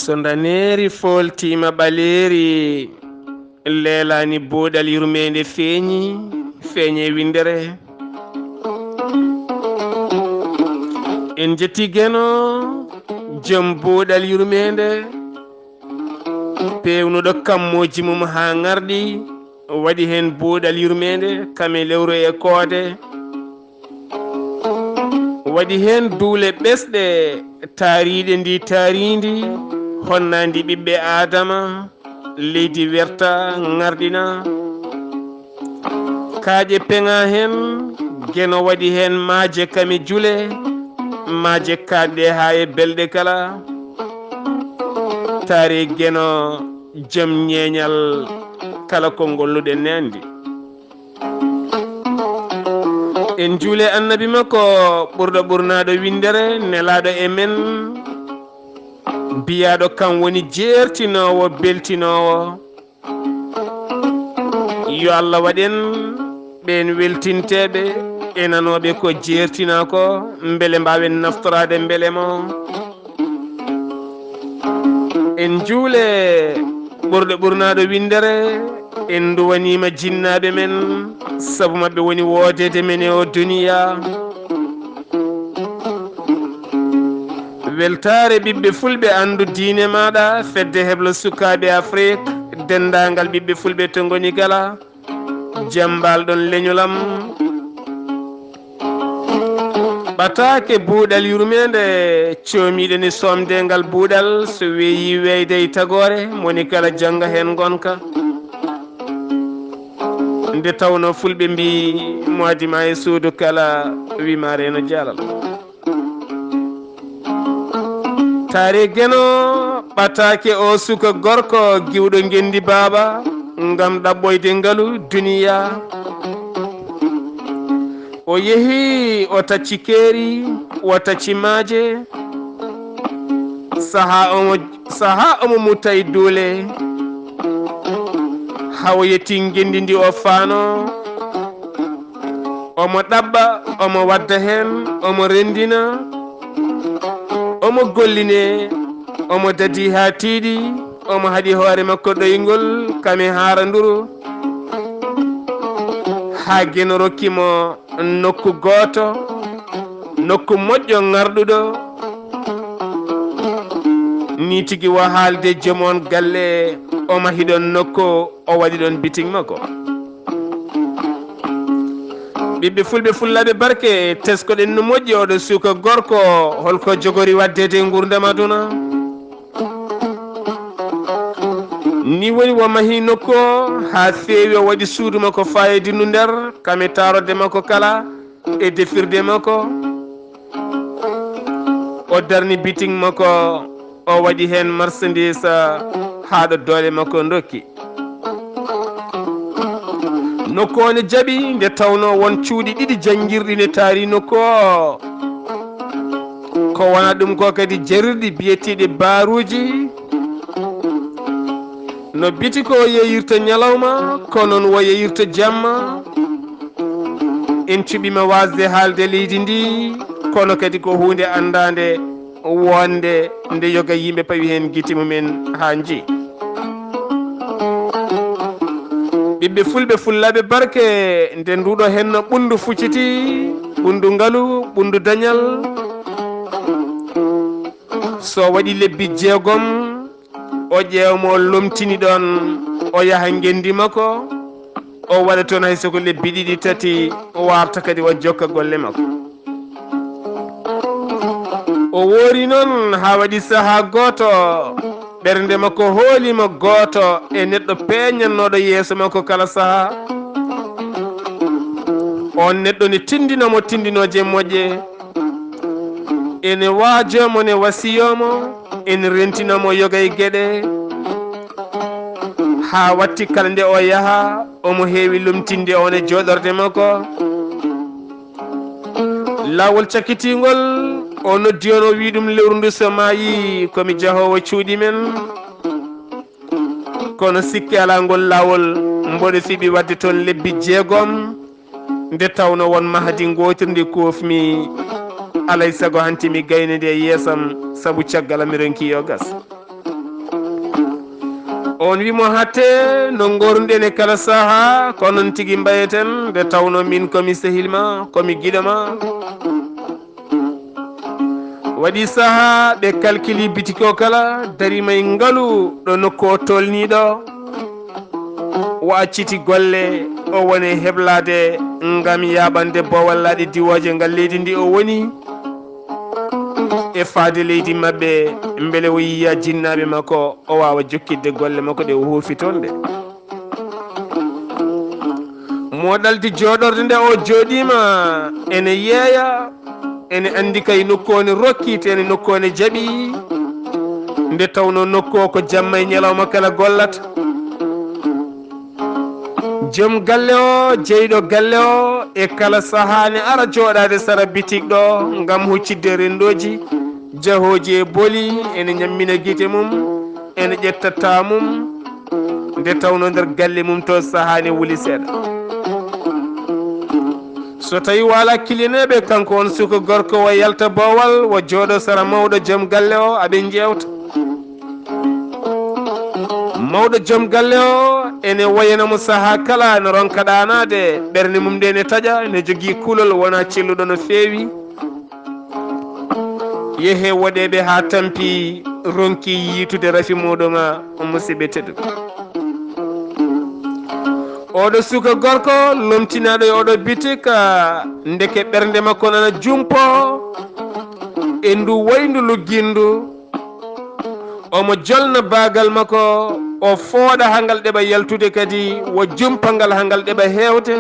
sondaneri foltima ɓaleri leelani boɗal yurmede feeñe windere en jetti Gueno joom boɗal yurmede pewnuɗo kammoji mum ha garɗi waɗi hen boɗal yurmede kame lewru e koode waɗi hen duule ɓesɗe taariɗe ndi taaridi honnandi ɓiɓɓe adama leydi werta gardina kaaƴe peŋa hen Gueno waɗi hen maaje kame juule maaje kaɗɗe ha e belɗe kala taari Gueno joom ñeeñal kala ko golluɗen ne andi en juule annabi makko ɓurɗo ɓurnaɗo windere nelaɗo e men biyaɗo kam woni jertinowo beltinowo yo Allah waɗen ɓen weltinteɓe e nanoɓe ko jertina ko beele mbawen naftorade beele mo en juule ɓurɗo ɓurnaɗo windere en duwanima jinnaɓe men saabu mabɓe woni woodede men e o duniya weltare ɓiɓɓe fulɓe andu diine maɗa fedde heblo sukaɓe Afrique dendagal ɓiɓɓe fulɓe to goni gala jambalɗon leñolam ɓatake buuɗal yurmede comiɗen e somdengal buuɗal so weeyi weyde e tagore moni kala jangga hen gonka nde tawno fulɓe mbi moadima e suudu kala wimare no jalal taari Gueno ɓatake o suka gorko giwɗo gendi baaba ngam ɗaɓɓoyde ngaalu duniya o yeehi o tacci keeri o tacci maaje saaha omo muttay duule hawo yetti gendi ndi o faano omo ɗaɓɓa omo wadda hen omo rendina omo golline omo dadi ha tiiɗi omo haaɗi hoore makko ɗoygol kame haaranduru ha Gueno rokkimo nokku gooto nokku moƴƴo garɗuɗo ni tigui wa haalde joom on galle o mahiɗon nokku o waɗi ɗon biting makko ɓiɓɓe fulɓe fullaɓe barke teskoɗen no moƴƴi oɗo suka gorko holko jogori waddede gurdam aduna ni woni wo mahi nokku o ha feewi o waɗi suudu makko fayidinu nder kame tarode makko kala e defirde makko o darni biting makko o waɗi hen marchandise haɗo doole makko dokki nokku o ne jaaɓi nde tawno won cuuɗi ɗiɗi janguirɗi ne taari nokku o ko wona ɗum ko kadi jarirɗi biyeteɗi baruji no biti ko yeyirta ñalawma ko noon wo yeyirta jamma en cuɓima wasde haalde leydi ndi kono kadi ko hunde andade wonde nde yoga yimɓe pawi hen guite mumen ha jii ɓiɓɓe fulɓe fullaɓe barke nde nduɗo henno ɓundu fucciti ɓundu ngaalu ɓundu dañal so waɗi lebbi 6 o ƴeewmo lomtini ɗon o yaha gendi makko o waɗa toon hay soko lebbi 2 3 o warta kadi o jokka golle makko o woori noon ha waɗi saaha goto ɓernde makko hoolima goto e neɗɗo peeñannoɗo yeeso makko kala saaha on neɗɗo ne tindinomo tindinoje moƴƴe ene waajomo ne wasiyomo ene rentinomo yoga e gueɗe ha watti kala nde o yaaha omo heewi lumtinde on e joɗorde makko lawol cakkitingol o noddi on o wi ɗum lewru ndu so maayi komi jahowo cuuɗi men kono sikki ala ngol lawol mboɗo fiɓi wadde toon lebbi 6 nde tawno won mahadi gotir ndi kofmi alay sago hantimi gayne nde yeesam saabu caggal amironki yo gas on wimo hatte no gornden e kala saha ko non tigi mbayeten nde tawno min komi sehilma komi giɗoma waɗi saha ɓe calculi bitiko kala darima e ngaalu ɗo nokku o tolniɗo o acciti golle o woni heblade ngam yaɓande bowallaɗe diwoje ngal leydi ndi o woni e faade leydi mabɓe beele o yiya jinnaɓe makko o wawa jokkidde golle makko ɗe o huufi toon nde moɗaldi joɗorde nde o joɗima ene yeeya ene andi kay nokku o ne rokkite ene nokku o ne jaaɓi nde tawno nokku o ko jamma e ñalawma kala gollata joom galle o jeyɗo galle o e kala saaha ne ara joɗade sara bitik ɗo ngam huccidde rendoji jahoji e booli ene ñammina guite mum ene ƴettata mum nde tawno nder galle mum to saaha ne wuuli seeɗa so tawi wala kilineɓe kanko on suka gorko o yalta bowal wo jooɗo sara mawɗo joom galle o aɓe jewta mawɗo joom galle o ene wayanamo saaha kala no ronka ɗanade ɓerde mum nde ne taƴa ne jogui kulol wona celluɗo no feewi yeehe waɗeɓe ha tampi ronki yitude rafi muɗuma musidɓe tedduɓe oɗo suka gorko lomtinaɗo e oɗo bitik ndeke ɓernde makko nana jumpo e ndu wayndu luggindu omo jolna bagal makko o fooɗa ha ngal ɗeɓa yaltude kadi wo jumpa ngal ha ngal ɗeɓa hewde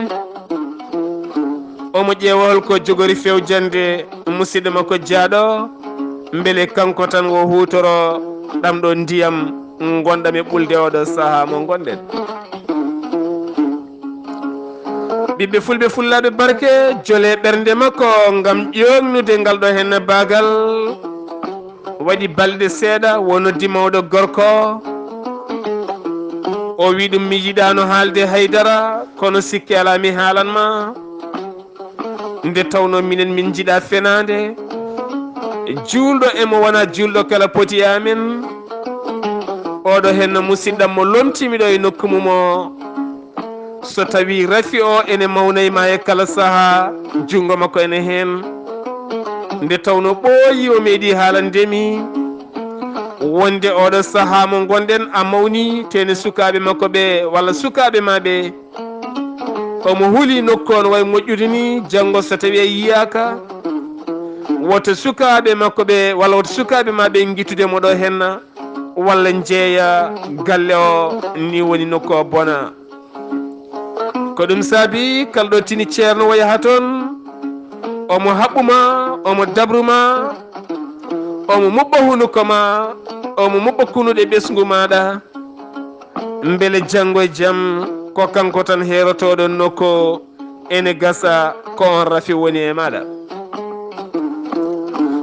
omo ƴeewa holko jogori fewjande musidɗo makko jaaɗo beele kanko tan wo hutoro ɗamɗo ndiyam gonɗam e ɓulde oɗo saaha mo gonɗen ɓiɓɓe fulɓe fullaɓe barke jole ɓernde makko ngam ƴognude ngal ɗo henne bagal waɗi balɗe seeɗa wonoddi mawɗo gorko o wi ɗum mi yiɗano haalde haydara kono sikki ala mi haalanma nde tawno minen min jiiɗa fenade juulɗo emo wona juulɗo kala poti amen oɗo henno musidɗam mo lomtimiɗo e nokku mum o so tawi rafi o ene mawnayma e kala saaha jungo makko ene hen nde tawno ɓooyi o meeɗi haalandemi wonde oɗo saaha mo gonɗen a mawni tene sukaɓe makko ɓe walla sukaɓe ma ɓe omo huuli nokku on way moƴƴude ni janggo so tawi a yiyaka woto sukaɓe makko ɓe walla woto sukaɓe ma ɓe guittudemo ɗo henna walla jeeya galle o ni woni nokku o bona ko ɗum saabi kalɗo tini ceerno o yaha toon omo haɓɓuma omo dabruma omo muɓɓa hunuko ma omo muɓɓa kunuɗe ɓesgu maɗa beele janggo e jaam ko kanko tan heerotoɗo nokku ene gasa ko on rafi woni e maɗa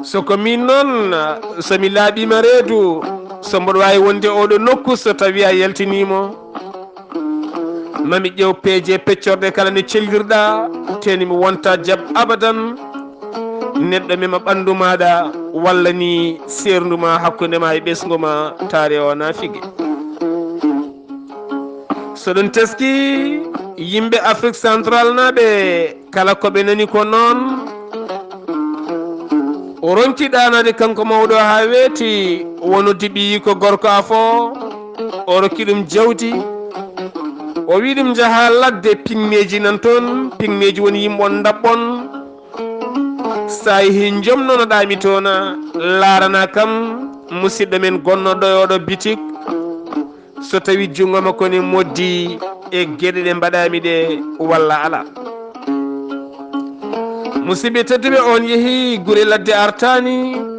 soko min noon somi laaɓima reedu so mboɗo wawi wonde oɗo nokku so tawi a yaltinimo mami ƴew peeje peccorde kala ne cellirɗa teni mi wonta jaab abadan neɗɗo mema ɓandu maɗa walla ni serduma hakkude ma e ɓesgu ma taare o nafigui so ɗum teski yimɓe Afrique central naɓe kala koɓe nani ko noon o ronki ɗanade kanko mawɗo ha weeti wonu diɓi ko gorko afo o rokki ɗum jawdi o wi ɗum jaha ladde pigmeji nan toon pigmeji woni yimɓon daɓɓon sa yeehi jomnonoɗami toon larana kam musidɗo men gonnoɗo e oɗo bitik so tawi jungo makko ne moddi e gueɗe ɗe mbaɗami ɗe walla ala musidɓe tedduɓe on yeehi guure ladde artani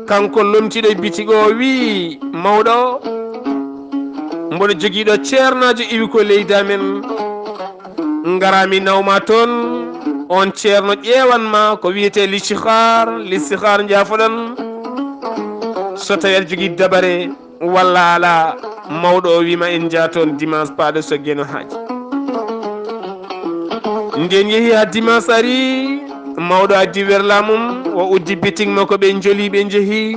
kanko lomtiɗo e bitik o wi mawɗo mboɗo joguiɗo ceernajo iwi ko leydi amen garami nawma toon on ceerno ƴewanma ko wiyete listihar jaafoɗon so tawi aɗa jogui dabare walla ala mawɗo o wima en jaa toon dimanche paaɗo so gueno haaji nden yeehi ha dimanche ari mawɗo addi werlamum o uddi biting makko ɓe joli ɓe jeehi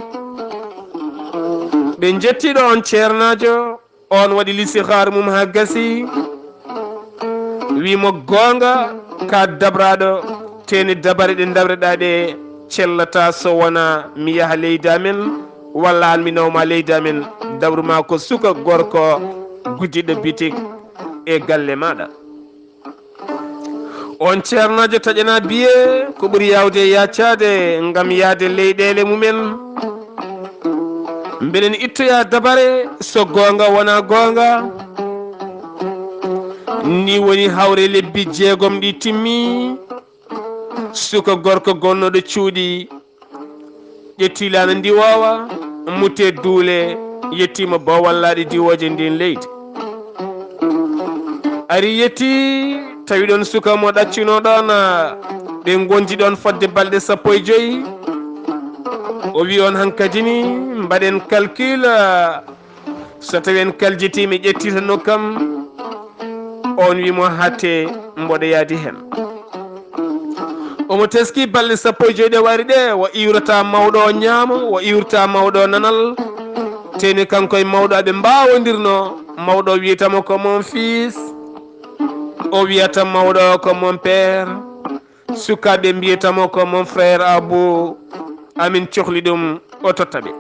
ɓe jettiɗo on ceernajo on waɗi listihar mum ha gasi wimo gonga ka dabraɗo teni dabare ɗe dabreɗa ɗe cellata so wona mi yaha leydi amen walla an mi nawma leydi amen dabruma ko suka gorko guddiɗo bitik e galle maɗa. On ceernajo taƴana biye ko ɓuuri yawde yaccade ngam yaade leyɗele mumen mbeɗen ittoya dabare so gonga wona gonga ni woni hawre lebbi 6 ɗi timmi suka gorko gonnoɗo cuuɗi ƴettilano ndiwowa mutte duule yettima bawallaɗe diwoje ndin leydi ari yetti tawi ɗon suka mo ɗaccinoɗon ɓe gonji ɗon fodde balɗe 15 o wi on hankadini mbaɗen calcul so tawi en kaljitima ƴettitano kam on wimo hatte mboɗo yaadi hen omo teski balɗe 15 ɗe wari ɗe o iwrata mawɗo o ñaamo o iwrata mawɗo o nanal teni kanko e mawɗo aɓe mbawodirno mawɗo o wiyatamo ko mon fils o wiyata mawɗo ko mon père sukaɓe mbiyatamo ko mon frère abou amin cohli ɗum o totta ɓe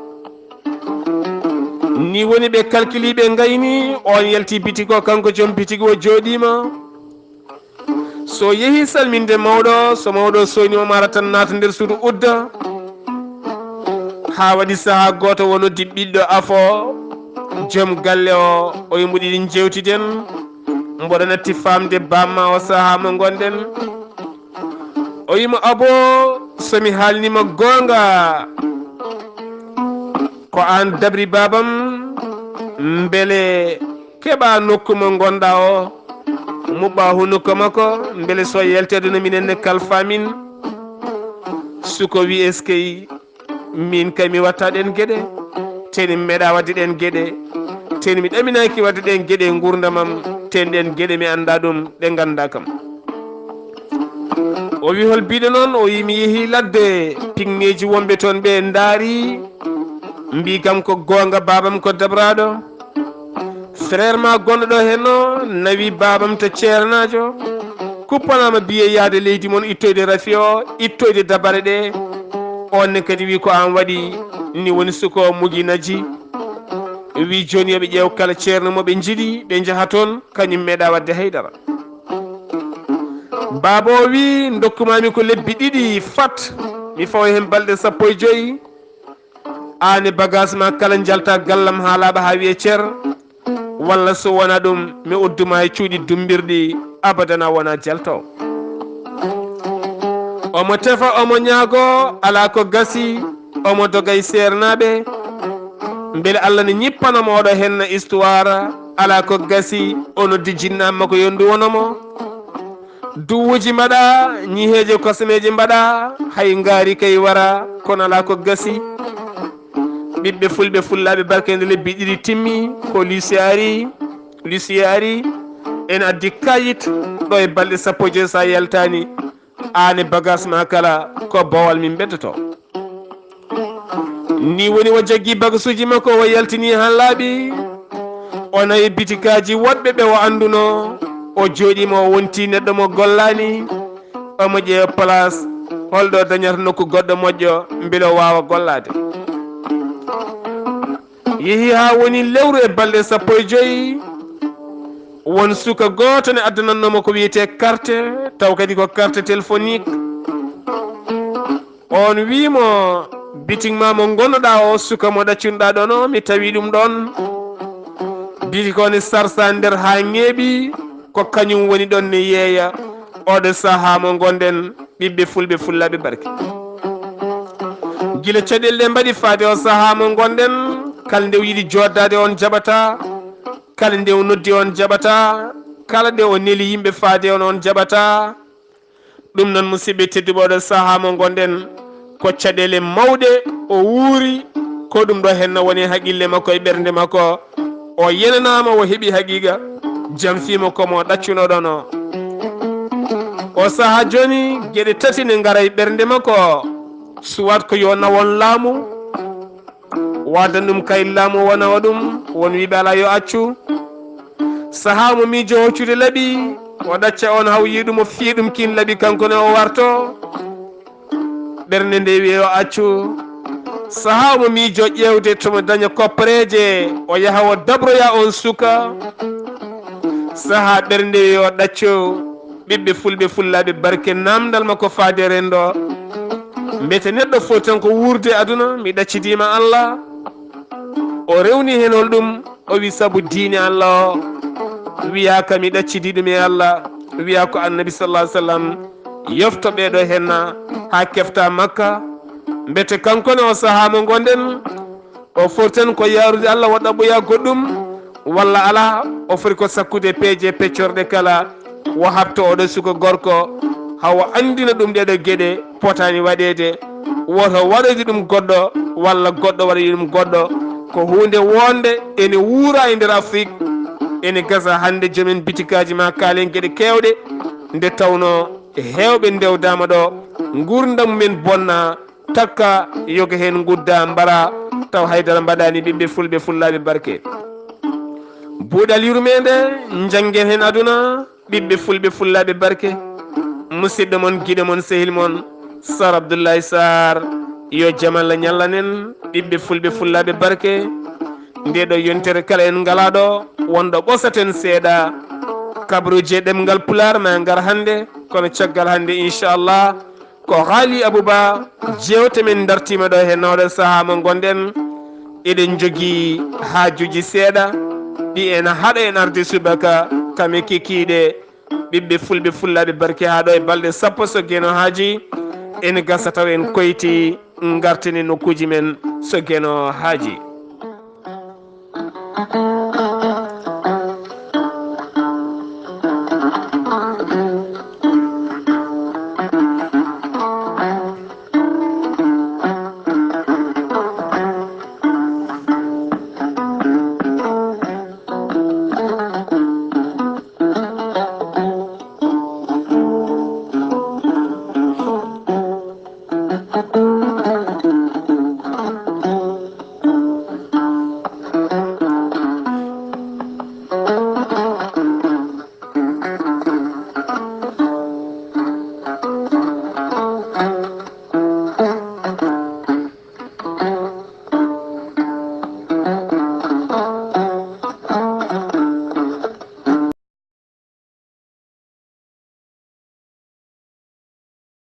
ni woni ɓe calculi ɓe gayni on yalti bitigi o kanko joom bitigi o jooɗima so yeehi salminde mawɗo so mawɗo soynimo mara tan naata nder suudu udda ha waɗi saaha goto wono di ɓiɗɗo afo joom galle o yimɓe ɗiɗi jewtiden mboɗo natti famde bamma o saaha mo gonɗen o wimo abo somi haalnima gonga ko an dabri babam beele keɓa nokku mo gonɗa o muɓɓa hunukko makko beele so yeltedono minenne kalfamin suko wi eskey min kay mi watta ɗen gueɗe teni meeɗa wadde ɗen gueɗe teni mi ɗaminaki wadde ɗen gueɗe gurdamam ten ɗen gueɗe mi anda ɗum ɗe ganda kam o wi hol biɗo noon o wi mi yeehi ladde pigneji wonɓe toon ɓe daari mbi kam ko gonga babam ko dabraɗo frère ma gonɗo ɗo henno nawi babam to ceernajo kuppanama biye yaade leydi moon ittoyde rafi o ittoyde dabare ɗe onne kadi wi ko an waɗi ni woni suko muginaji wi joni yoɓe ƴeew kala ceerno moɓe jiiɗi ɓe jaaha toon kañum meeɗa wadde haydara baaba o wi dokkumami ko lebbi 2 fat mi fawa hen balɗe 15 an e bagage ma kala jalta gallam ha laaɓa ha wiye ceer walla so wona ɗum mi udduma e cuuɗi dumbirɗi abadan a wona jalto omo tefa omo ñaago ala ko gasi omo dogay sernaɓe beele allah ne ñippanamo oɗo henna histoire ala ko gasi ono dijjinnama ko yondu wonomo duwuji mbaɗa ñiheje kosmeji mbaɗa hay ngaari kay wara kono ala ko gasi ɓiɓɓe fulɓe fullaɓe barkede lebbi 2 timmi ko lycée ari en addi kayit ɗo e balɗe 15 sa yaltani an e bagage ma kala ko bowal min beddoto ni woni o jaggi bagage uji makko o yaltini ha laaɓi o nayi bitikaji woɗɓe ɓe o anduno o jooɗima o wonti neɗɗo mo gollani omo ƴeewa place holɗo dañata nokku goɗɗo moƴƴo beele o wawa gollade yeehi ha woni lewru e balɗe 15 won suka goto ne addanannomo ko wiyete carte taw kadi ko carte téléphonique on wimo bitig ma mo gonnoɗa o suka mo ɗaccunoɗa ɗon o mi tawi ɗum ɗon bitig o ne sarsa nder ha ŋeeɓi ko kañum woni ɗon ne yeeya oɗo saaha mo gonɗen ɓiɓɓe fulɓe fullaɓe barke guila caɗele ɗe mbaɗi faade o saaha mo gonɗen kala nde o yiiɗi joddade on jaɓata kala nde o noddi on jaɓata kala nde o neeli yimɓe faade on jaɓata ɗum noon musidɓe tedduɓe oɗo saaha mo gonɗen ko caɗele mawɗe o wuuri ko ɗum ɗo henno woni haqille makko e ɓernde makko o yenanama o heeɓi haqiqa jam fima komo ɗaccunoɗon o saaha joni gueɗe 3 ne gara e ɓernde makko suwat ko yo nawon laamu wadan ɗum kay laamu wona o ɗum won wiɓe ala yo accu saha mo miijo hoccude laaɓi o ɗacca on haw yiɗum o fii ɗum kin laaɓi kankone o warto ɓernde nde wi o accu saha mo miijo ƴewde tomo daña koppareje o yaha o dabroya on suka saha ɓernde wi o ɗaccu ɓiɓɓe fulɓe fullaɓe barke namdal makko faade rendo mbete neɗɗo fof tan ko wurde aduna mi ɗaccidima Allah o rewni hen hol ɗum o wi saabu diine Allah o wiyaka mi ɗaccidiɗum e Allah wiya ko annabi sallallahu alih w sallam yofto ɓeɗo henna ha kefta makka mbete kankone o saaha mo gonɗen o foti tan ko yarude Allah waɗa ɓoya goɗɗum walla ala o foti ko sakkude peeje peccorɗe kala wo habto oɗo suka gorko hawo andina ɗum ɗeɗo gueɗe potani waɗede woto waɗoyde ɗum goɗɗo walla goɗɗo waɗoyde ɗum goɗɗo ko hunde wonde ene wuura e nder Afrique ene gasa hande joomen bitikaji ma kaalen gueɗe kewɗe nde tawno hewɓe ndewdama ɗo gurdam men bonna takka yoga hen gudda mbara taw haydara mbaɗani ɓiɓɓe fulɓe fullaɓe barke buuɗal yurmede janggen hen aduna ɓiɓɓe fulɓe fullaɓe barke musidɗo mon guiɗo mon sehil mon Sar Abdoullahi Sarr yo jaam Allah ñallanen ɓiɓɓe fulɓe fullaɓe barke ndeɗo yontere kala en ngalaɗo wonɗo ɓosaten seeɗa kabruji ɗemgal pular ma ngar hande kono caggal hande inchallah ko haali Abouba jewtemen dartima ɗo he nawɗo saaha mo gonɗen eɗen jogui haajuji seeɗa ɗi en haɗa en arde subaka kame kekiɗe ɓiɓɓe fulɓe fullaɓe barke ha ɗo e balɗe sappo so gueno haaji en gasa taw en koyti gartene nokkuji men so gueno haaji